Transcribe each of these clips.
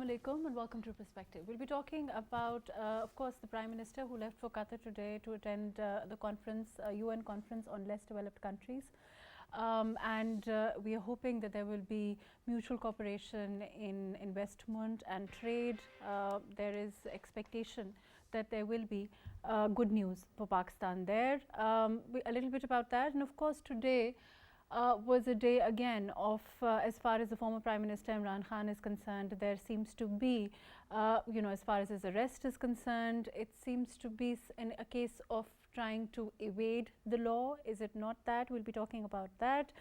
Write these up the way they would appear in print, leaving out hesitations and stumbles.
Alaikum and welcome to Perspective. We'll be talking about, of course, the Prime Minister who left for Qatar today to attend the conference, UN conference on less developed countries. We are hoping that there will be mutual cooperation in investment and trade. There is expectation that there will be good news for Pakistan there. A little bit about that, and of course today was a day again of, as far as the former Prime Minister Imran Khan is concerned, there seems to be, as far as his arrest is concerned, it seems to be in a case of trying to evade the law. Is it not that? We'll be talking about that.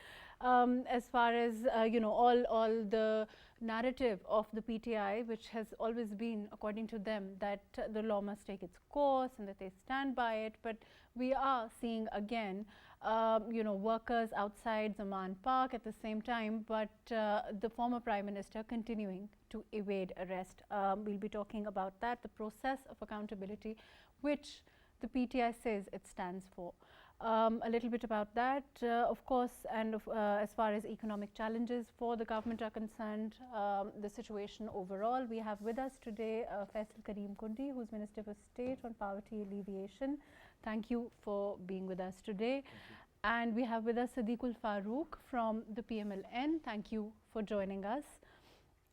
As far as all the narrative of the PTI, which has always been, according to them, that the law must take its course and that they stand by it. But we are seeing again, workers outside Zaman Park at the same time, but the former Prime Minister continuing to evade arrest. We'll be talking about that, the process of accountability, which the PTI says it stands for. A little bit about that, of course, and as far as economic challenges for the government are concerned, the situation overall. We have with us today Faisal Kareem Kundi, who's Minister for State on Poverty Alleviation. Thank you for being with us today. And we have with us Siddiqul Farooq from the PMLN. Thank you for joining us.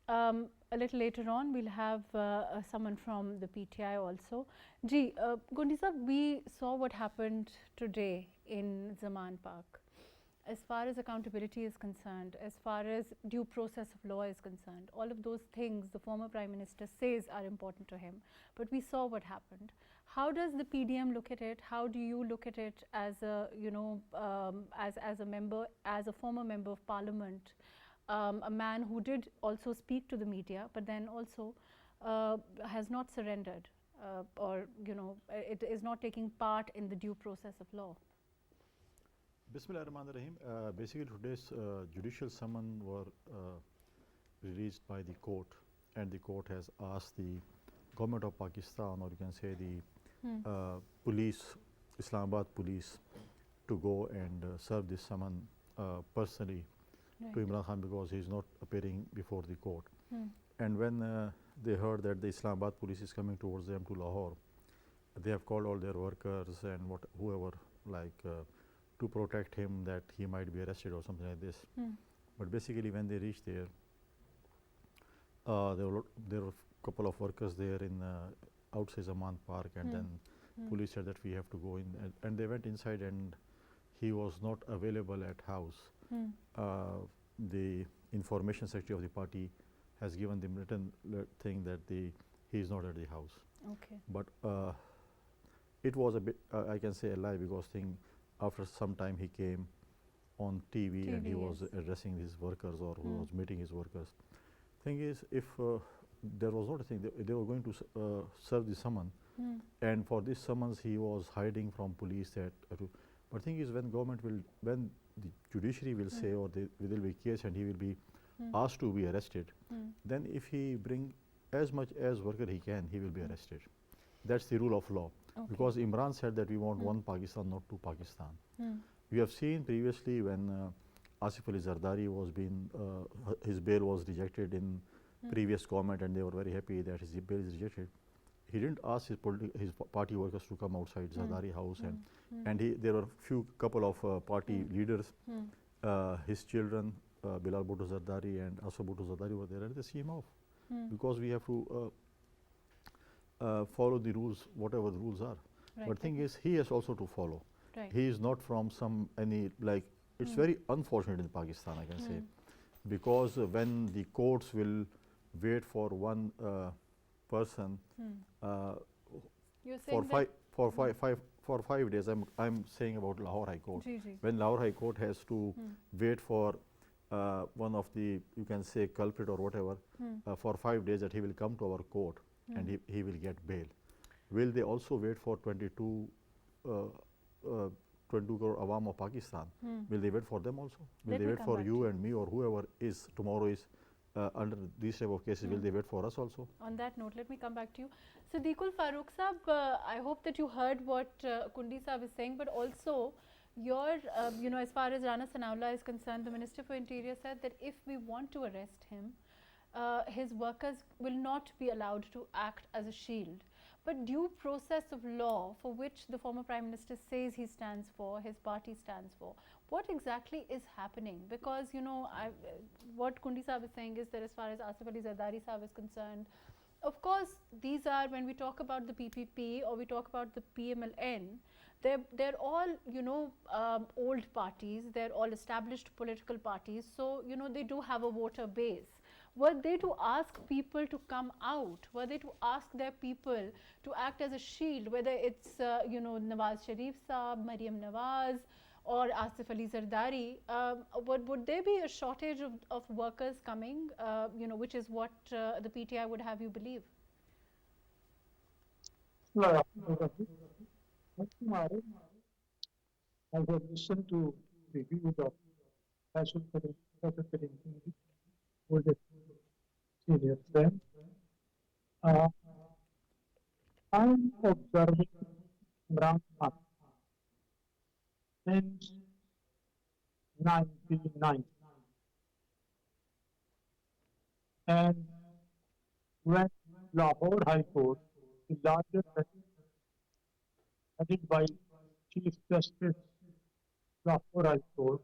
A little later on, we'll have someone from the PTI also. Kundi sahab, we saw what happened today in Zaman Park. As far as accountability is concerned, as far as due process of law is concerned, all of those things the former Prime Minister says are important to him. But we saw what happened. How does the PDM look at it? How do you look at it as a, as a member, as a former member of Parliament? A man who did also speak to the media, but then also has not surrendered it is not taking part in the due process of law. Bismillahirrahmanirrahim. Basically today's judicial summons were released by the court, and the court has asked the government of Pakistan, or you can say the police, Islamabad police, to go and serve this summons personally to Imran Khan, because he is not appearing before the court. And when they heard that the Islamabad police is coming towards them to Lahore, they have called all their workers and whoever to protect him, that he might be arrested or something like this. But basically when they reached there, there were a couple of workers there in outside Zaman Park, and then police said that we have to go in, and they went inside, and he was not available at house. The information secretary of the party has given them written thing that he is not at the house. Okay. But it was a bit, I can say, a lie, because after some time he came on TV and he was addressing his workers, or who was meeting his workers. Thing is, if there was not a thing, they were going to serve the summons, and for this summons he was hiding from police. But thing is, when the judiciary will say, or there will be a case and he will be asked to be arrested, then if he bring as much as worker he can, he will be arrested. That's the rule of law. Okay. Because Imran said that we want one Pakistan, not two Pakistan. We have seen previously when Asif Ali Zardari was his bail was rejected in previous government, and they were very happy that his bail is rejected. He didn't ask his party workers to come outside Zardari house, and there were couple of party leaders, his children, Bilal Bhutto Zardari and Asif Bhutto Zardari were there, and they see him off, because we have to follow the rules, whatever the rules are. Right. But thing is, he has also to follow. Right. He is not from it's very unfortunate in Pakistan, I can say, because when the courts will wait for one person for 5 days. I'm saying about Lahore High Court. When Lahore High Court has to wait for one of the, you can say, culprit or whatever, for 5 days, that he will come to our court and he will get bail. Will they also wait for 22 crore Awam of Pakistan? Will they wait for them also? Will they wait for you and me, or whoever is tomorrow is under these type of cases? Will they wait for us also? On that note, let me come back to you. Siddiqul Farooq sahab, I hope that you heard what Kundi sahab is saying, but also your, as far as Rana Sanaullah is concerned, the Minister for Interior said that if we want to arrest him, his workers will not be allowed to act as a shield. But due process of law, for which the former Prime Minister says he stands for, his party stands for, what exactly is happening? Because, you know, what Kundi Sahib is saying is that as far as Asif Ali Zardari Sahib is concerned, of course, these are, when we talk about the PPP or we talk about the PMLN, they're all, you know, old parties, they're all established political parties, so, you know, they do have a voter base. Were they to ask people to come out? Were they to ask their people to act as a shield, whether it's, you know, Nawaz Sharif Saab, Maryam Nawaz, or Asif Ali Zardari, would there be a shortage of workers coming, you know, which is what the PTI would have you believe? I have listened to the views of Professor with a senior friend. I'm observing Imran Khan since 1990. And when Lahore High Court, the largest headed by Chief Justice Lahore High Court,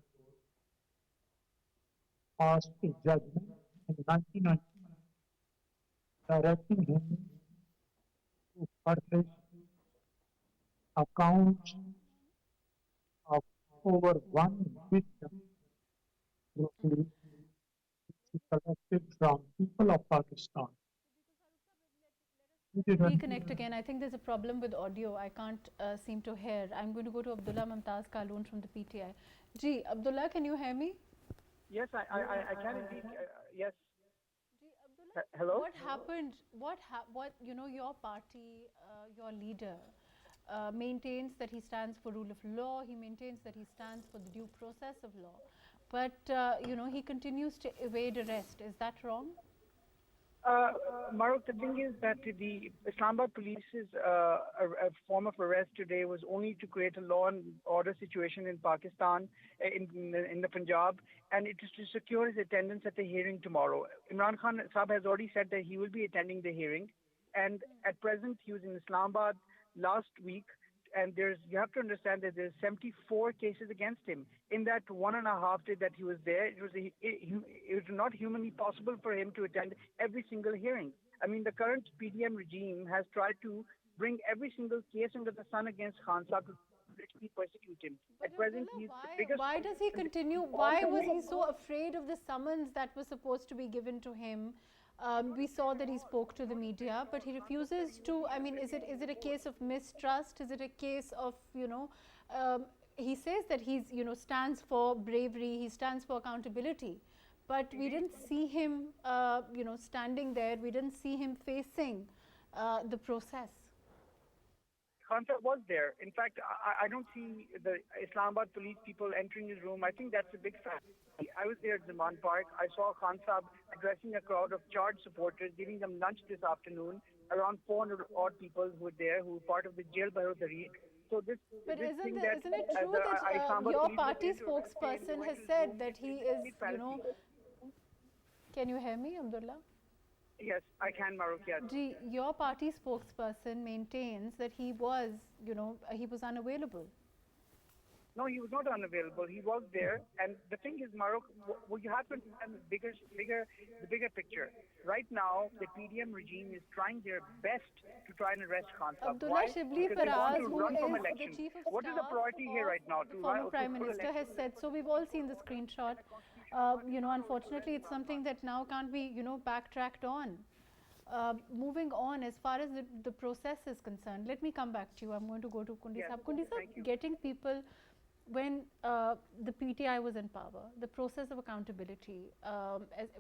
passed a judgment in 1990 directing him to furnish accounts of over 1 billion rupees he collected from people of Pakistan. Reconnect again. I think there's a problem with audio. I can't seem to hear. I'm going to go to Abdullah Mumtaz Kaloon from the PTI. Ji, Abdullah, can you hear me? Yes, I can indeed. Yes. Ji, Abdullah, Hello? what happened? What you know, your party, your leader maintains that he stands for rule of law. He maintains that he stands for the due process of law. But, you know, he continues to evade arrest. Is that wrong? Mahrukh, the thing is that the Islamabad police's a form of arrest today was only to create a law and order situation in Pakistan, in the Punjab, and it is to secure his attendance at the hearing tomorrow. Imran Khan Saab has already said that he will be attending the hearing, and at present he was in Islamabad last week. And you have to understand that there's 74 cases against him. In that 1.5 days that he was there, it was not humanly possible for him to attend every single hearing. I mean, the current PDM regime has tried to bring every single case under the sun against Khan Saab to literally persecute him. But at present, he's the biggest. why does he continue? Why was he so afraid of the summons that was supposed to be given to him? We saw that he spoke to the media, but he refuses to. I mean, is it a case of mistrust? Is it a case of, you know, he says that he's, you know, stands for bravery, he stands for accountability, but we didn't see him, you know, standing there. We didn't see him facing the process. Khan Saab was there. In fact, I don't see the Islamabad police people entering his room. I think that's a big fact. I was there at Zaman Park. I saw Khan Saab addressing a crowd of charged supporters, giving them lunch this afternoon. Around 400 odd people who were there, who were part of the Jail Bahro Tariq. So this. But this isn't thing it true that your party spokesperson has said that he is, you know? Can you hear me, Abdullah? Yes, I can, Mahrukh, yes. Your party spokesperson maintains that he was, you know, he was unavailable. No, he was not unavailable. He was there. And the thing is, Mahrukh, what you have to understand the bigger picture. Right now, the PDM regime is trying their best to try and arrest Khan Saab. Abdullah Shibli Faraz, who is the chief of what is the priority here right now? The former Prime Minister has said, so we've all seen the screenshot. You know, unfortunately, it's something that now can't be, you know, backtracked on. Moving on, as far as the process is concerned, let me come back to you. I'm going to go to Kundi Sahab. Kundi Sahab, getting people, when the PTI was in power, the process of accountability,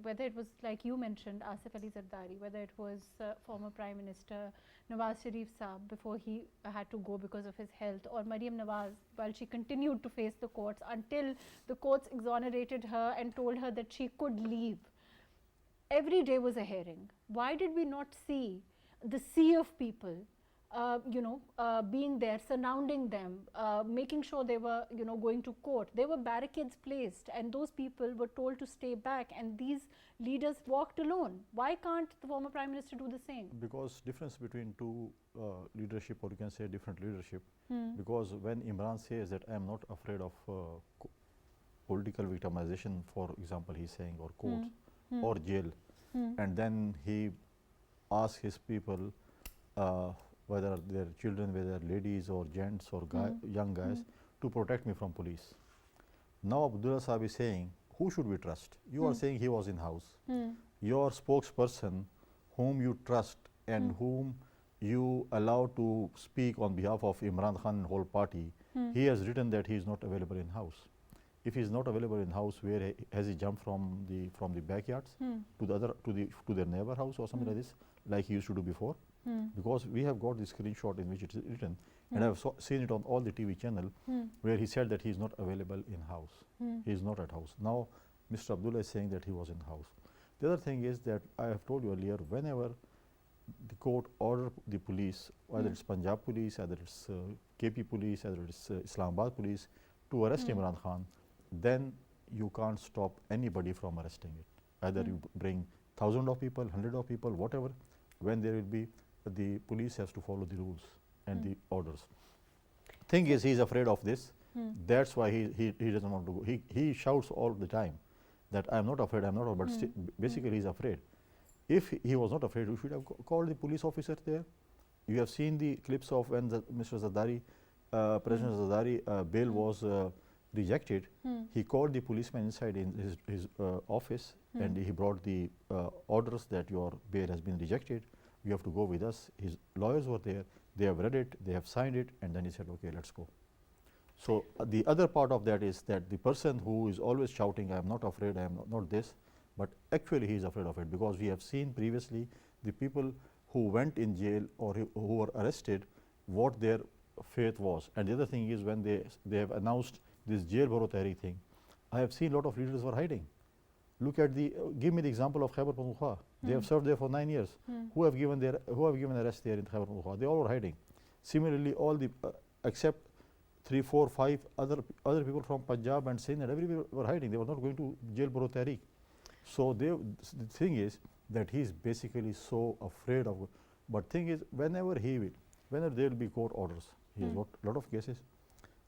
whether it was, like you mentioned, Asif Ali Zardari, whether it was former Prime Minister Nawaz Sharif Saab before he had to go because of his health, or Maryam Nawaz while she continued to face the courts until the courts exonerated her and told her that she could leave. Every day was a hearing. Why did we not see the sea of people being there, surrounding them, making sure they were, going to court. There were barricades placed, and those people were told to stay back, and these leaders walked alone. Why can't the former Prime Minister do the same? Because difference between two leadership, or you can say different leadership, because when Imran says that I am not afraid of political victimization, for example, he's saying, or courts, or jail, and then he asks his people, whether they're children, whether ladies or gents or young guys, to protect me from police. Now Abdullah Sahib is saying, who should we trust? You are saying he was in house. Your spokesperson, whom you trust and whom you allow to speak on behalf of Imran Khan and whole party, he has written that he is not available in house. If he is not available in house, where has he jumped from the backyards to the other to their neighbor house or something like this, like he used to do before? Because we have got the screenshot in which it is written, and I have seen it on all the TV channel, where he said that he is not available in house. He is not at house. Now Mr. Abdullah is saying that he was in house. The other thing is that I have told you earlier, whenever the court order the police, whether it's Punjab police, whether it's KP police, whether it's Islamabad police, to arrest Imran Khan, then you can't stop anybody from arresting it. Either you bring thousands of people, hundred of people, whatever, when there will be, the police has to follow the rules and the orders. Thing is, he is afraid of this. That's why he doesn't want to go. He shouts all the time that I am not afraid, I am not afraid, but basically he is afraid. If he was not afraid, we should have called the police officer there. You have seen the clips of when Mr. Zardari, President Zardari, bail was rejected. He called the policeman inside in his office, and he brought the orders that your bail has been rejected. You have to go with us. His lawyers were there. They have read it. They have signed it, and then he said, "Okay, let's go." So the other part of that is that the person who is always shouting, "I am not afraid. I am not this," but actually he is afraid of it, because we have seen previously the people who went in jail or who were arrested, what their faith was. And the other thing is, when they have announced this jail baro tahri thing, I have seen a lot of leaders were hiding. Look at give me the example of Khyber Pakhtunkhwa. They have served there for 9 years. Who have given arrest there in Khyber Pakhtunkhwa? They all were hiding. Similarly, all the except 3, 4, 5 other people from Punjab and Sindh, and everybody were hiding. They were not going to jail baro tahrik. So the thing is that he is basically so afraid of. But thing is, whenever there will be court orders, he has got a lot of cases.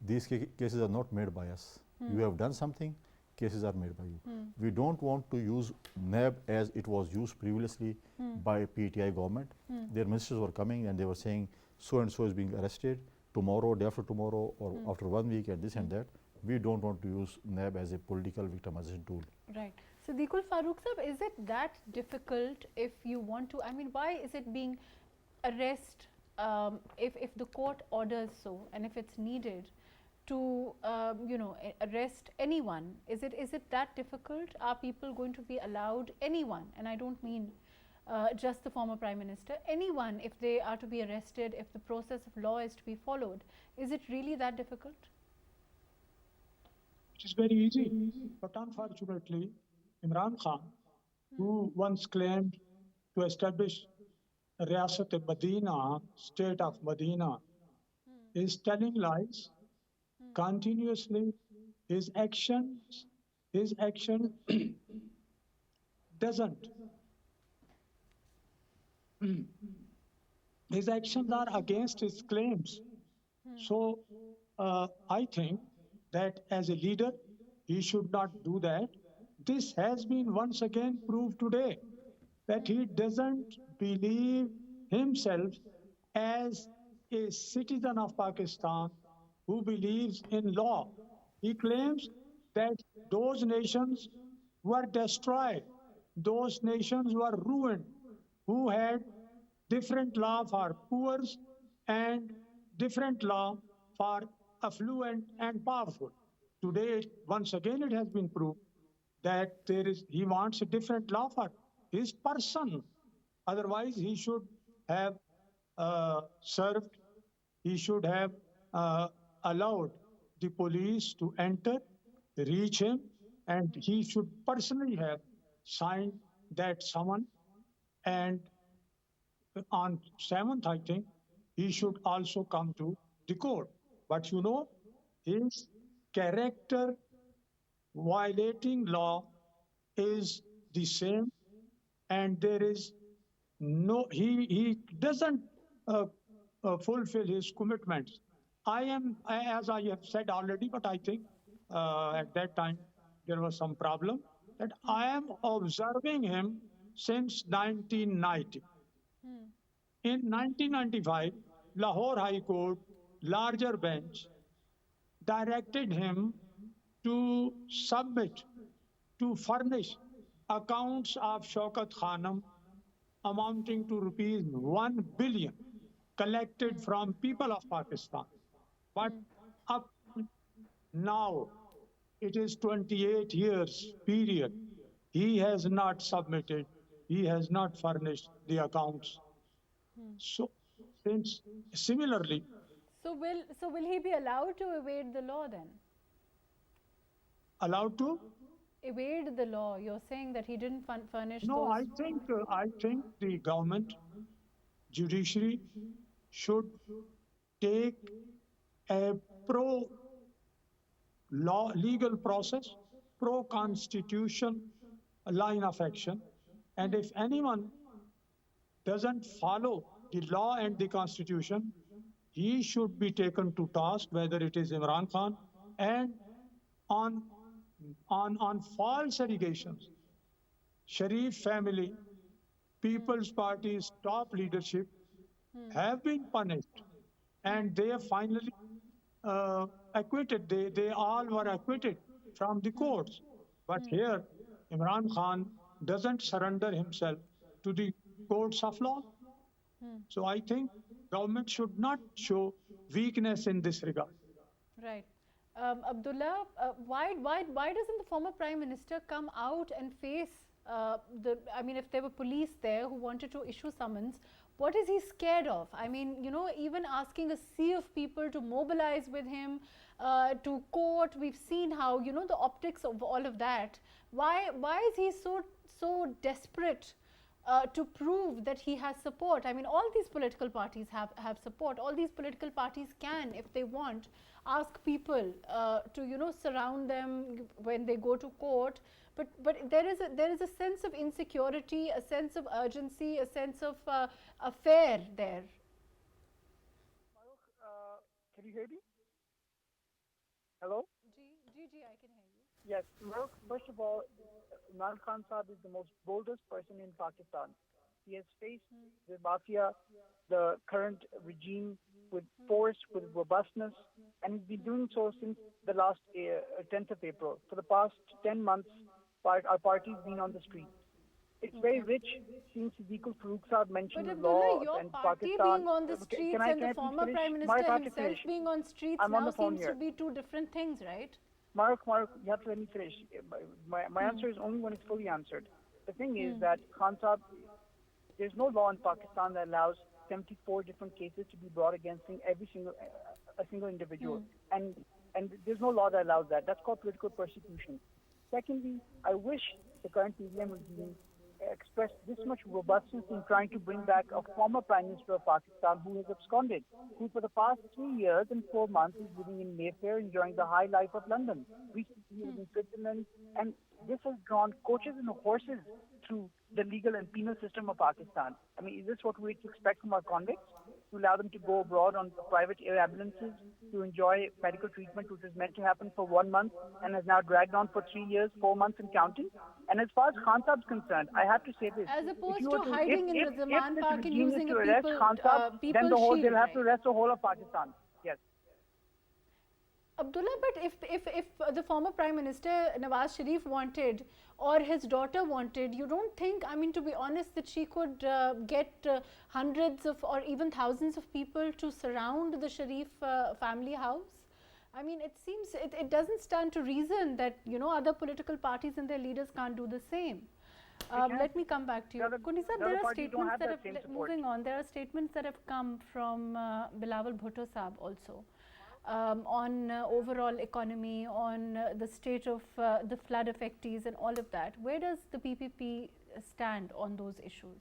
These cases are not made by us. You have done something, cases are made by you. We don't want to use NAB as it was used previously by PTI government. Their ministers were coming and they were saying, so and so is being arrested tomorrow, day after tomorrow, or after 1 week, and this and that. We don't want to use NAB as a political victimization tool. Right. So, Dikul Farooq sir, is it that difficult if you want to, I mean, why is it being arrest if the court orders so, and if it's needed to arrest anyone? Is it that difficult? Are people going to be allowed, anyone, and I don't mean just the former Prime Minister, anyone, if they are to be arrested, if the process of law is to be followed, is it really that difficult? It is very easy, but unfortunately, Imran Khan, who once claimed to establish Riyasat Medina, state of Medina, is telling lies continuously. His action doesn't. His actions are against his claims. So I think that as a leader, he should not do that. This has been once again proved today, that he doesn't believe himself as a citizen of Pakistan who believes in law. He claims that those nations were destroyed, those nations were ruined, who had different law for poor and different law for affluent and powerful. Today, once again, it has been proved that he wants a different law for his person. Otherwise, he should have served, he should have allowed the police to enter, reach him, and he should personally have signed that summons. And on 7th, I think, he should also come to the court. But you know, his character violating law is the same, and there is no, he doesn't fulfill his commitments. As I have said already, but I think at that time there was some problem, that I am observing him since 1990. In 1995, Lahore High Court, larger bench, directed him to submit, to furnish accounts of Shaukat Khanam amounting to rupees 1 billion collected from people of Pakistan. But up now, it is 28 years period. He has not submitted, he has not furnished the accounts. So, since similarly, So will he be allowed to evade the law then? allowed to? Evade the law. You're saying that he didn't furnish No, those. I think the government, judiciary should take a pro law legal process, pro constitution line of action, and if anyone doesn't follow the law and the constitution, he should be taken to task, whether it is Imran Khan, and on on false allegations. Sharif family, People's Party's top leadership have been punished, and they are finally acquitted. They all were acquitted from the courts. But here, Imran Khan doesn't surrender himself to the courts of law. So I think government should not show weakness in this regard. Right. Abdullah, why doesn't the former Prime Minister come out and face I mean, if there were police there who wanted to issue summons, what is he scared of? I mean, you know, even asking a sea of people to mobilize with him to court, we've seen how, you know, the optics of all of that. Why is he so desperate to prove that he has support? I mean, all these political parties have support. All these political parties can, if they want, ask people to, you know, surround them when they go to court. But there is a sense of insecurity, a sense of urgency, a sense of affair there. Can you hear me? Hello? Ji, I can hear you. Yes, Maruk, first of all, Imran Khan Saab is the most boldest person in Pakistan. He has faced the mafia, the current regime with force, with robustness, and he's been doing so since the last 10th of April. For the past 10 months, our party's been on the street. It's very rich seeing Siddiqul Farooq Saab mention the law your and party Pakistan. being on the streets and the former Prime Minister himself being on streets now seems to be two different things, right? Maruk, you have to let me finish. My answer is only when it's fully answered. The thing is that Khan Saab, there's no law in Pakistan that allows 74 different cases to be brought against a single individual, and there's no law that allows that. That's called political persecution. Secondly, I wish the current PDM regime expressed this much robustness in trying to bring back a former Prime Minister of Pakistan who has absconded, who for the past 3 years and 4 months is living in Mayfair, enjoying the high life of London. Recently he was in Switzerland, and this has drawn coaches and horses through the legal and penal system of Pakistan. I mean, is this what we expect from our convicts? To allow them to go abroad on private air ambulances to enjoy medical treatment, which was meant to happen for 1 month and has now dragged on for 3 years, 4 months and counting. And as far as Khan Saab's concerned, I have to say this: as opposed to hiding in the Zaman Park and using a arrest Khan Saab, then they'll have to arrest the whole of Pakistan. Yes. Abdullah, but if the former Prime Minister Nawaz Sharif wanted, or his daughter wanted, you don't think, I mean, to be honest, that she could get hundreds of or even thousands of people to surround the Sharif family house? I mean, it seems it doesn't stand to reason that, you know, other political parties and their leaders can't do the same. Let me come back to you. Kundisa, there are statements that have, moving on, there are statements that have come from Bilawal Bhutto Saab also. On overall economy, on the state of the flood affectees and all of that. Where does the PPP stand on those issues?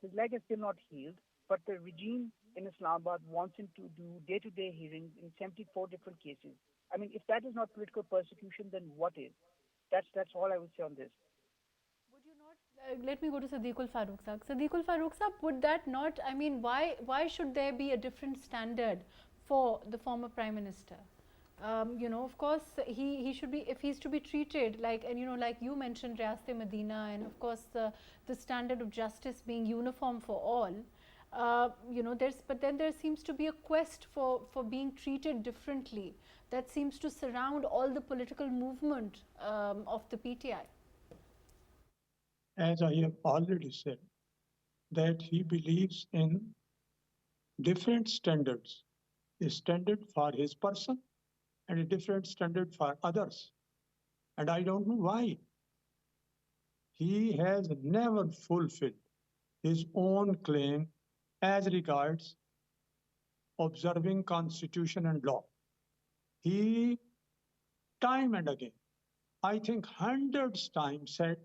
His leg is still not healed, but the regime in Islamabad wants him to do day-to-day hearings in 74 different cases. I mean, if that is not political persecution, then what is? That's all I would say on this. Would you not, let me go to Sadiqul Farooq Sahab. Sadiqul Farooq Sahab, would that not, I mean, why should there be a different standard for the former Prime Minister? You know, of course, he should be, if he's to be treated like, and you know, like you mentioned, Riyasat-e-Medina, and of course, the standard of justice being uniform for all. You know, but then there seems to be a quest for being treated differently that seems to surround all the political movement of the PTI. As I have already said, that he believes in different standards, a standard for his person and a different standard for others. And I don't know why. He has never fulfilled his own claim as regards observing constitution and law. He, time and again, I think hundreds times said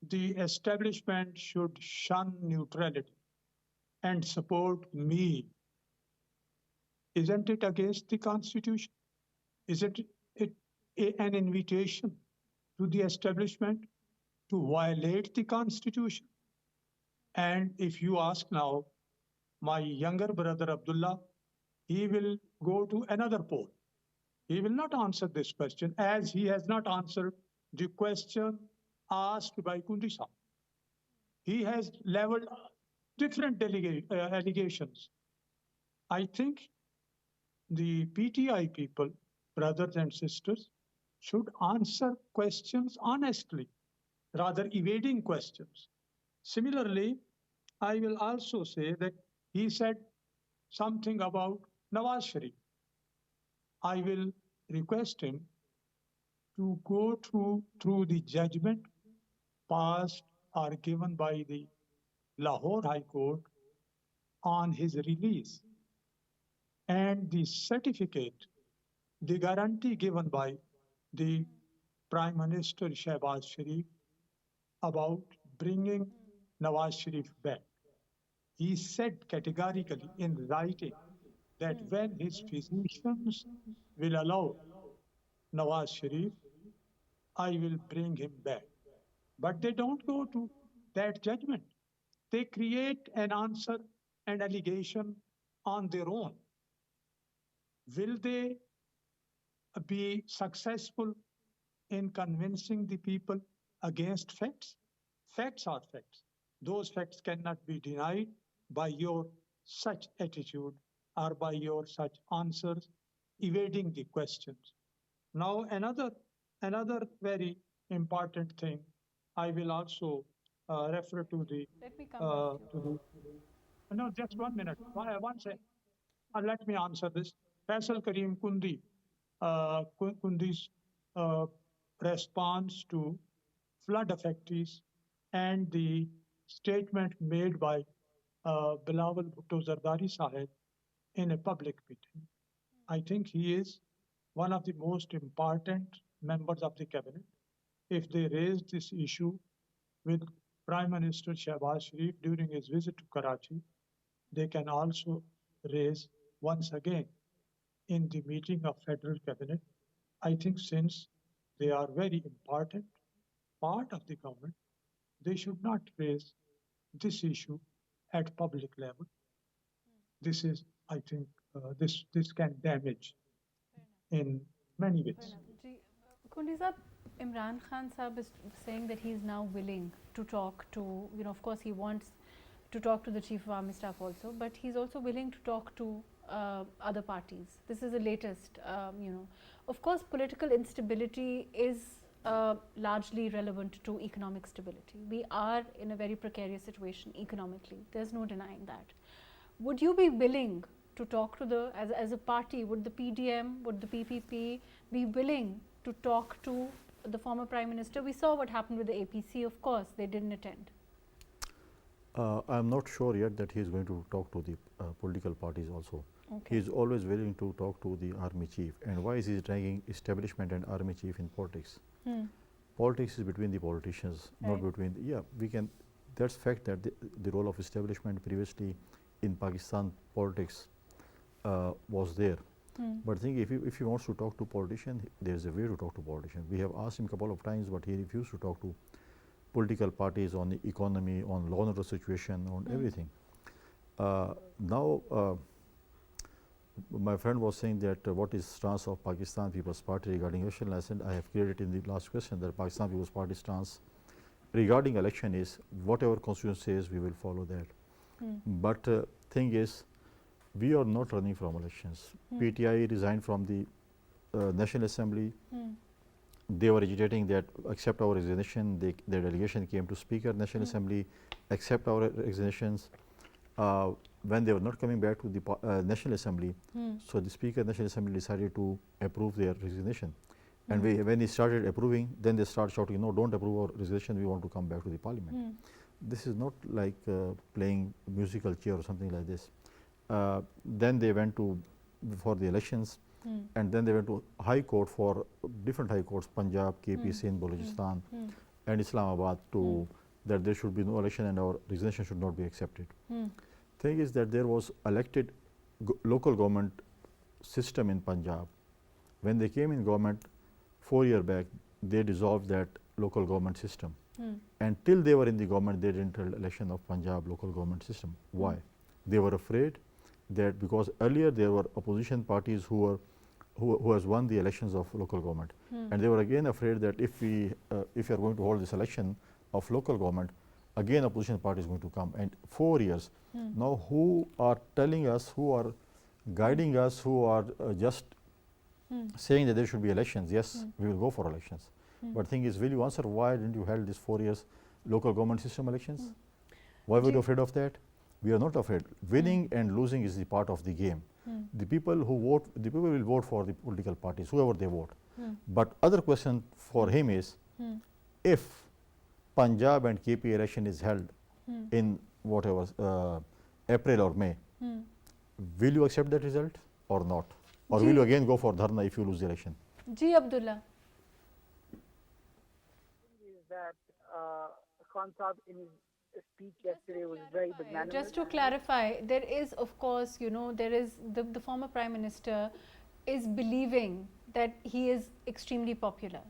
the establishment should shun neutrality and support me. Isn't it against the constitution? Isn't it an invitation to the establishment to violate the constitution? And if you ask now, my younger brother Abdullah, he will go to another pole. He will not answer this question as he has not answered the question asked by Kundi Saab. He has leveled different allegations. I think the PTI people, brothers and sisters, should answer questions honestly, rather evading questions. Similarly, I will also say that he said something about Nawaz Sharif. I will request him to go through the judgment passed or given by the Lahore High Court on his release and the certificate, the guarantee given by the Prime Minister Shehbaz Sharif about bringing Nawaz Sharif back. He said categorically in writing that when his physicians will allow Nawaz Sharif, I will bring him back. But they don't go to that judgment. They create an answer and allegation on their own. Will they be successful in convincing the people against facts? Facts are facts. Those facts cannot be denied by your such attitude or by your such answers, evading the questions. Now, another very important thing, I will also refer to the. Let me come back to you. No, just 1 minute. One second. Let me answer this. Faisal Kareem Kundi, Kundi's response to flood affectees and the statement made by Bilawal Bhutto Zardari Sahib in a public meeting. I think he is one of the most important members of the cabinet. If they raise this issue with Prime Minister Shehbaz Sharif during his visit to Karachi, they can also raise once again in the meeting of federal cabinet. I think since they are very important part of the government, they should not raise this issue at public level. This is, I think, this can damage in many ways. Kundi Sahab, Imran Khan Sahab is saying that he is now willing to talk to, you know, of course he wants to talk to the Chief of Army Staff also, but he's also willing to talk to other parties. This is the latest, you know. Of course, political instability is largely relevant to economic stability. We are in a very precarious situation economically. There's no denying that. Would you be willing to talk to the, as a party, would the PDM, would the PPP be willing to talk to the former Prime Minister? We saw what happened with the APC, of course, they didn't attend. I'm not sure yet that he is going to talk to the political parties also. Okay. He is always willing to talk to the army chief. And why is he dragging establishment and army chief in politics? Politics is between the politicians, not between. We can that's fact that the role of establishment previously in Pakistan politics was there. But I think if he wants to talk to politician, there is a way to talk to politician. We have asked him a couple of times, but he refused to talk to political parties on the economy, on law and order situation, on everything. Now, my friend was saying that what is stance of Pakistan People's Party regarding election license. I have cleared it in the last question that Pakistan People's Party stance regarding election is whatever constitution says, we will follow that. But thing is, we are not running from elections. PTI resigned from the National Assembly. They were agitating that accept our resignation. Their delegation came to Speaker National Assembly, accept our resignations. When they were not coming back to the National Assembly, so the Speaker National Assembly decided to approve their resignation. And when he started approving, then they start shouting, no, don't approve our resignation, we want to come back to the parliament. This is not like playing musical chair or something like this. Then they went to for the elections, and then they went to High Court for different High Courts, Punjab, KP, Sindh, Balochistan, and Islamabad to that there should be no election and our resignation should not be accepted. Thing is that there was elected local government system in Punjab. When they came in government 4 years back, they dissolved that local government system. And till they were in the government, they didn't hold election of Punjab local government system. Why? They were afraid that because earlier there were opposition parties who has won the elections of local government, and they were again afraid that if we are going to hold this election of local government, again opposition party is going to come. And 4 years now, who are telling us, who are guiding us, who are just saying that there should be elections? Yes, we will go for elections. But thing is, will you answer why didn't you held this 4 years local government system elections? Why were you afraid of that? We are not afraid. Winning and losing is the part of the game. The people who vote, the people will vote for the political parties, whoever they vote. But other question for him is, if Punjab and KP election is held in whatever April or May, will you accept that result or not? Or will you again go for dharna if you lose the election? Ji Abdullah. Is that Khan Saab in his speech yesterday was very magnanimous. Just to clarify, there is, of course, you know, there is the former Prime Minister is believing that he is extremely popular.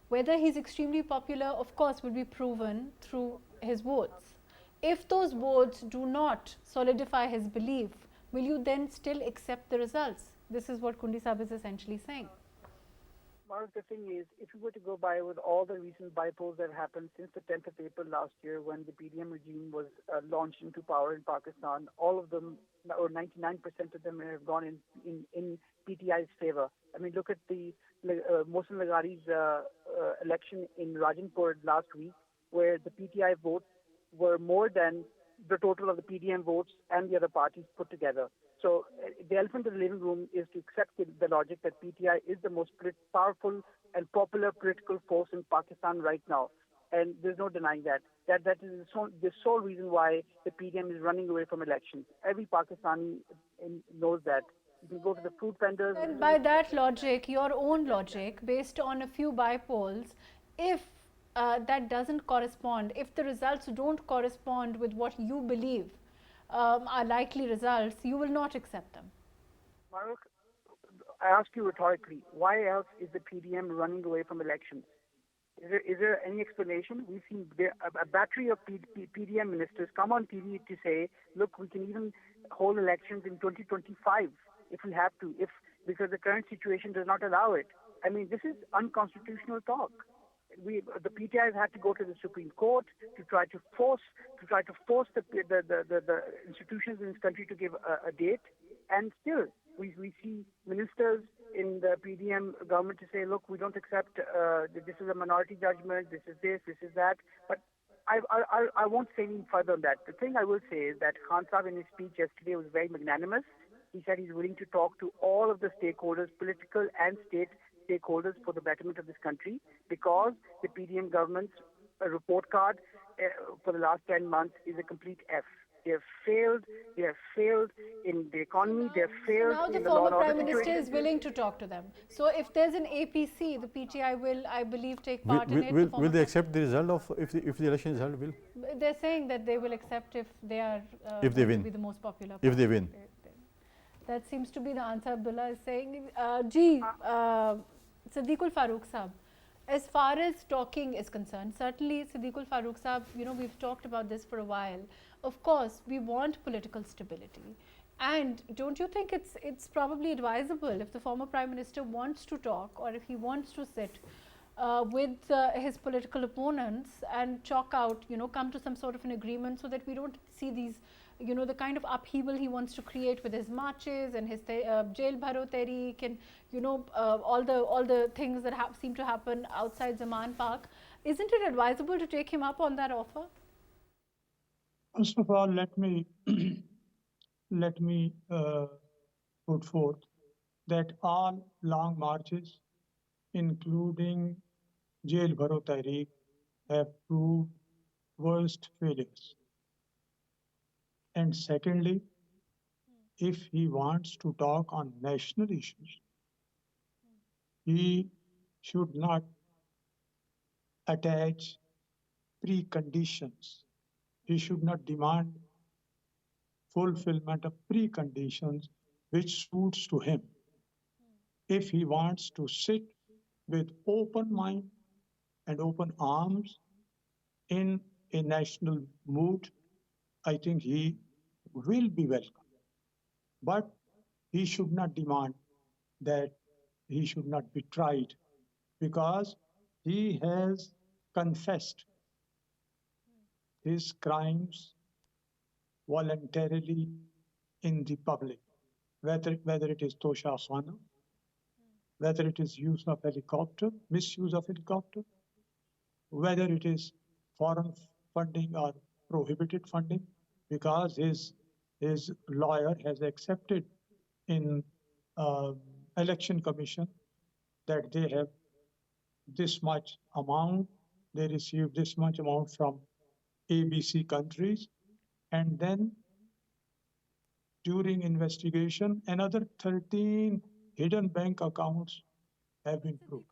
Whether he's extremely popular, of course, will be proven through his votes. If those votes do not solidify his belief, will you then still accept the results? This is what Kundi Saab is essentially saying. Mark, the thing is, if you were to go by with all the recent bypolls that have happened since the 10th of April last year when the PDM regime was launched into power in Pakistan, all of them, or 99% of them have gone in PTI's favor. I mean, look at the Mohsen Laghari's election in Rajanpur last week, where the PTI votes were more than the total of the PDM votes and the other parties put together. So the elephant in the living room is to accept the logic that PTI is the most powerful and popular political force in Pakistan right now. And there's no denying that. That is the sole reason why the PDM is running away from elections. Every Pakistani knows that. You can go to the fruit vendors. And by that logic, your own logic, based on a few bypolls, if that doesn't correspond, if the results don't correspond with what you believe are likely results, you will not accept them. MAHRUKH, I ask you rhetorically, why else is the PDM running away from elections? Is there any explanation? We've seen a battery of PDM ministers come on TV to say, look, we can even hold elections in 2025 if we have to, because the current situation does not allow it. I mean, this is unconstitutional talk. The PTI has had to go to the Supreme Court to try to force the institutions in this country to give a date, and still we see ministers in the PDM government to say, look, we don't accept this is a minority judgment, this is this is that. But I won't say any further on that. The thing I will say is that Khan Saab in his speech yesterday was very magnanimous. He said he's willing to talk to all of the stakeholders, political and state stakeholders, for the betterment of this country, because the PDM government's report card for the last 10 months is a complete F. They have failed. They have failed in the economy. They have failed Now the in the law former and order Prime Minister situation. is willing to talk to them. So if there's an APC, the PTI will, I believe, take part in it. Will they accept the result of if the election is held? Will They're saying that they will accept if they are if they going win, to be the most popular. if they party. win. That seems to be the answer Abdullah is saying. Siddiqul Farooq Sahab, as far as talking is concerned, certainly Siddiqul Farooq Sahab, we've talked about this for a while. Of course, we want political stability. And don't you think it's probably advisable if the former Prime Minister wants to talk or if he wants to sit with his political opponents and chalk out, come to some sort of an agreement so that we don't see these, the kind of upheaval he wants to create with his marches and his jail bharo tehreek and, all the things that seem to happen outside Zaman Park. Isn't it advisable to take him up on that offer? First of all, let me put forth that all long marches, including jail bharo tehreek, have proved worst failures. And secondly, if he wants to talk on national issues, he should not attach preconditions. He should not demand fulfillment of preconditions which suits to him. If he wants to sit with open mind and open arms in a national mood, I think he will be welcome. But he should not demand that he should not be tried, because he has confessed his crimes voluntarily in the public, whether it is Tosha Khana, whether it is use of helicopter, misuse of helicopter, whether it is foreign funding or prohibited funding, because his lawyer has accepted in election commission that they have this much amount, they received this much amount from ABC countries, and then during investigation, another 13 hidden bank accounts have been proved.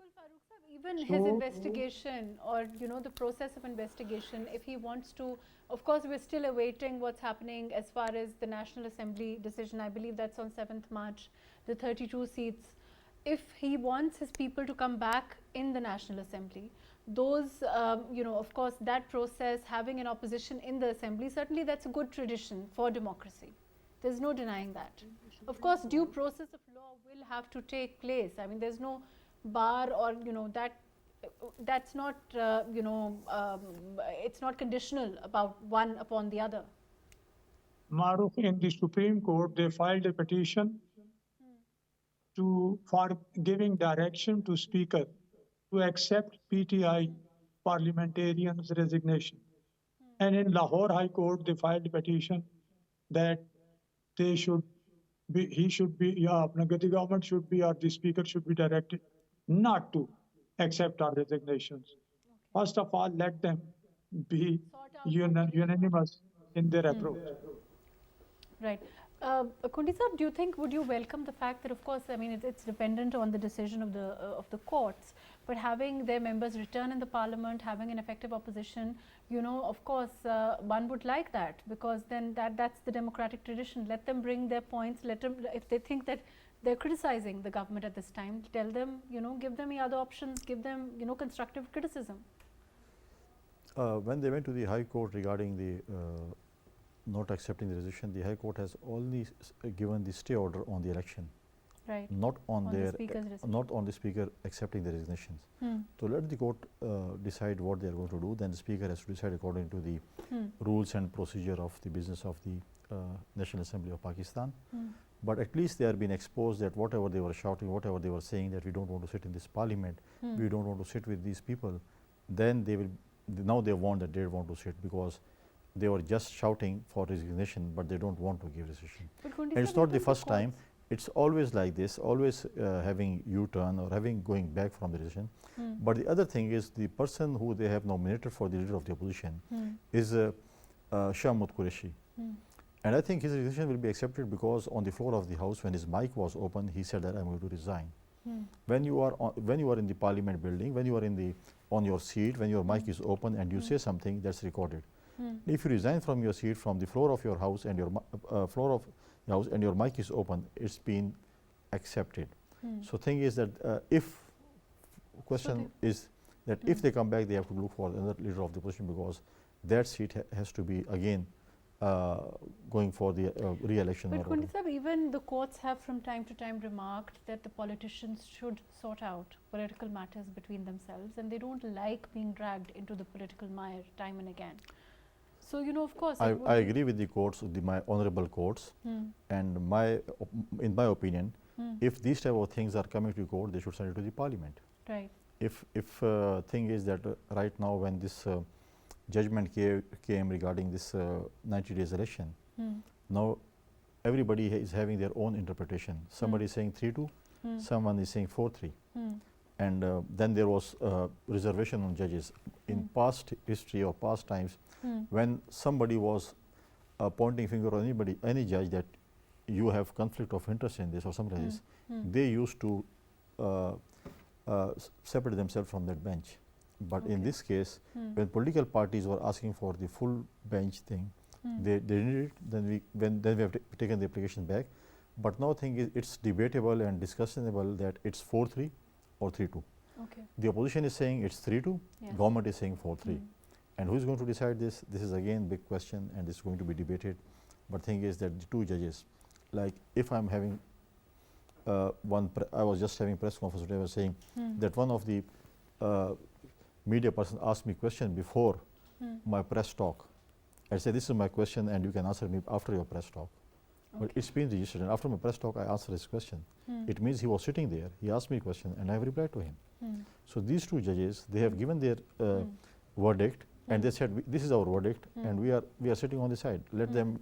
Even his investigation or the process of investigation, if he wants to, of course we're still awaiting what's happening as far as the National Assembly decision. I believe that's on 7th March, the 32 seats. If he wants his people to come back in the National Assembly, those of course that process, having an opposition in the assembly, certainly that's a good tradition for democracy. There's no denying that. Of course, due process of law will have to take place. I mean, there's no bar or that's not it's not conditional about one upon the other. MAHRUKH, in the Supreme Court, they filed a petition for giving direction to Speaker to accept PTI parliamentarians' resignation. And in Lahore High Court, they filed a petition that the government should be, or the Speaker should be directed not to accept our resignations. First of all, let them be unanimous in their approach. Right. Kundi Sahab, do you think, would you welcome the fact that, of course, I mean, it's dependent on the decision of the courts, but having their members return in the parliament, having an effective opposition, of course, one would like that, because then that's the democratic tradition. Let them bring their points. Let them, if they think that they're criticizing the government at this time, tell them, give them the other options, give them, constructive criticism. When they went to the High Court regarding the not accepting the resolution, the High Court has only given the stay order on the election, right? Not on the Speaker accepting the resignations. So let the court decide what they are going to do. Then the Speaker has to decide according to the rules and procedure of the business of the National Assembly of Pakistan. But at least they are being exposed that whatever they were shouting, whatever they were saying, that we don't want to sit in this parliament, we don't want to sit with these people, then they will, now they want that they want to sit, because they were just shouting for resignation, but they don't want to give resignation. And it's not the first time. It's always like this, always having U-turn or having going back from the decision. But the other thing is, the person who they have nominated for the leader of the opposition is Shahmud Qureshi. And I think his resignation will be accepted because on the floor of the House, when his mic was open, he said that I'm going to resign. When you are in the Parliament building, when you are on your seat, when your mic is open and you say something, that's recorded. If you resign from your seat, from the floor of your house and your floor of the house and your mic is open, it's been accepted. So thing is that if if they come back, they have to look for another leader of the opposition because that seat has to be again going for the re-election. But Kundit Sahib, even the courts have from time to time remarked that the politicians should sort out political matters between themselves and they don't like being dragged into the political mire time and again. So, you know, of course, I agree with the courts, my honorable courts, and in my opinion, if these type of things are coming to court, they should send it to the Parliament. Right. If thing is that right now when this judgment came regarding this 90 days election, now everybody is having their own interpretation. Somebody is saying 3-2, someone is saying 4-3. And then there was reservation on judges. In past history or past times, when somebody was pointing finger on any judge that you have conflict of interest in this or something like this, they used to separate themselves from that bench. But in this case, when political parties were asking for the full bench thing, they did it. Then we have taken the application back. But now thing is, it's debatable and discussable that it's 4-3 or 3-2. Okay. The opposition is saying it's 3-2. Yes. Government is saying 4-3. And who is going to decide this? This is again big question, and it's going to be debated. But thing is that the two judges, like if I'm having I was just having press conference today, I was saying that one of the media person asked me question before my press talk. I said, this is my question and you can answer me after your press talk. Okay. But it's been registered, and after my press talk I answered his question. It means he was sitting there, he asked me a question and I have replied to him. So these two judges, they have given their verdict and they said, this is our verdict and we are sitting on the side. Let them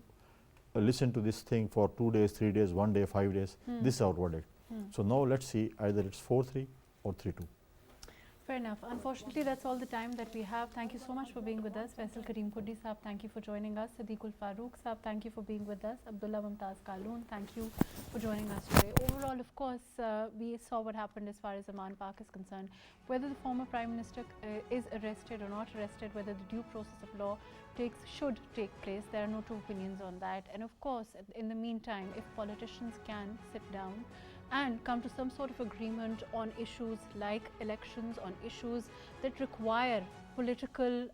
listen to this thing for 2 days, 3 days, 1 day, 5 days. This is our verdict. So now let's see, either it's 4-3 or 3-2. Fair enough. Unfortunately, that's all the time that we have. Thank you so much for being with us. Faisal Kareem Khuddi Saab, thank you for joining us. Siddiqul Farooq Saab, thank you for being with us. Abdullah Mumtaz Kaloon, thank you for joining us today. Overall, of course, we saw what happened as far as MAHRUKH is concerned. Whether the former Prime Minister is arrested or not arrested, whether the due process of law should take place, there are no two opinions on that. And of course, in the meantime, if politicians can sit down and come to some sort of agreement on issues like elections, on issues that require political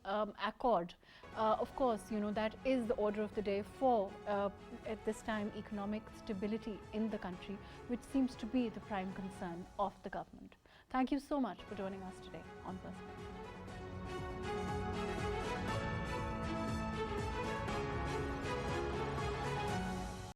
accord. Of course, you know, that is the order of the day for, at this time, economic stability in the country, which seems to be the prime concern of the government. Thank you so much for joining us today on Perspective.